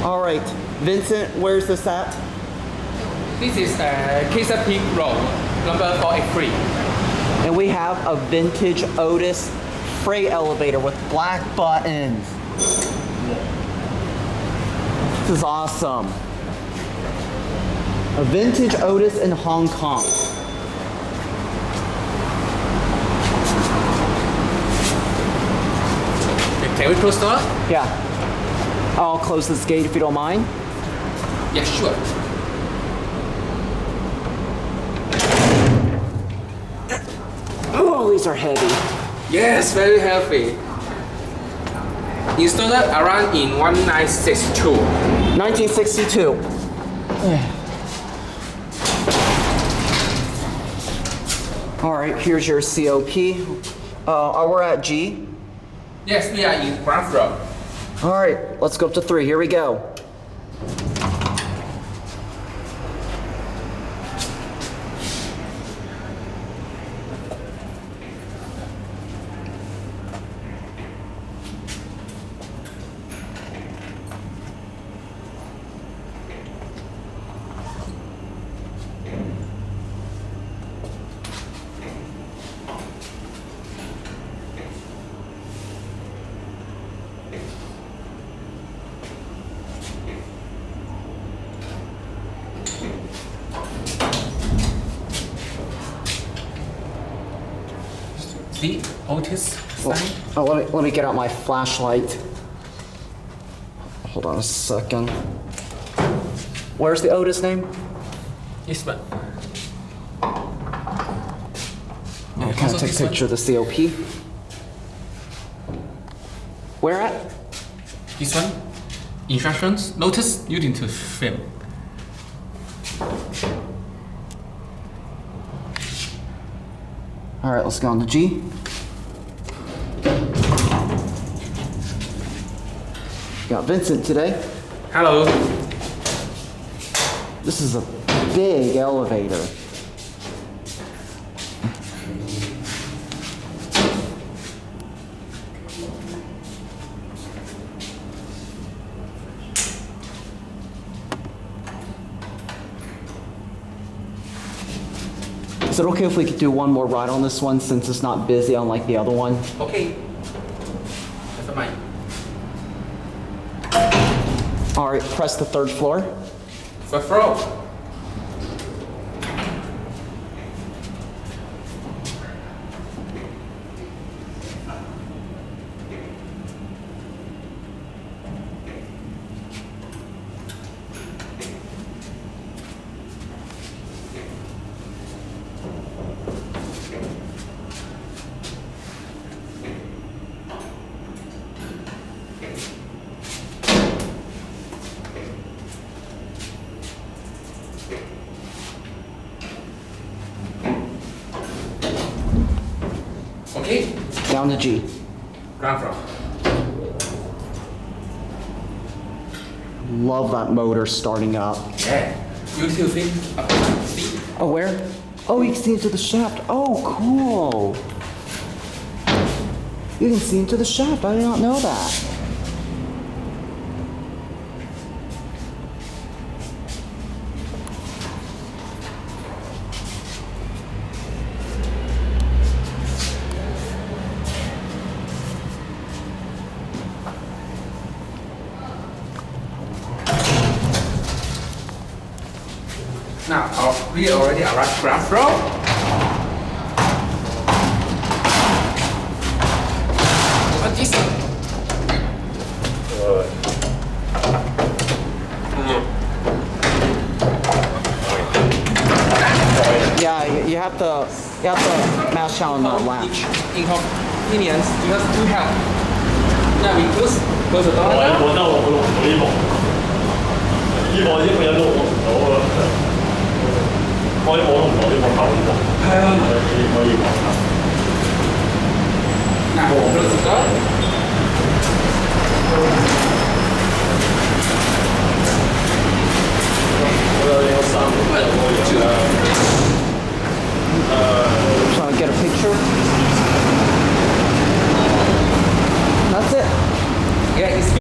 All right, Vincent, where's this at? This is Chesapeake Road, number 483. And we have a vintage Otis freight elevator with black buttons. This is awesome. A vintage Otis in Hong Kong. Can we close the door? Yeah. I'll close this gate if you don't mind. Yeah, sure. Oh, these are heavy. Yes, very healthy. Installed around in 1962. 1962. All right, here's your COP. We're at G. Yes, we are in ground floor. All right, let's go up to 3. Here we go. See, Otis sign. Oh, let me get out my flashlight. Hold on a second. Where's the Otis name? This one. Can I take a picture of the COP? Where at? This one. Instructions. Notice you need to film. All right, let's go on to G. Got Vincent today. Hello. This is a big elevator. Is it okay if we could do one more ride on this one since it's not busy unlike the other one? Okay. Never mind. All right, press the 3rd floor. First floor. Okay. Down to G. Ground floor. Love that motor starting up. Yeah. You two think see? Oh, where? Oh, you can see into the shaft. Oh, cool. You can see into the shaft. I did not know that. Now, we already arrived ground floor. What is it? Yeah, you have to mash down the latch. Inconvenience because we have. Yeah, we close the door. 我得我錄唔到呢幕，呢幕因為有錄唔到啊，我錄唔到呢幕頭呢幕，係啊，可以講下。Now, close the door.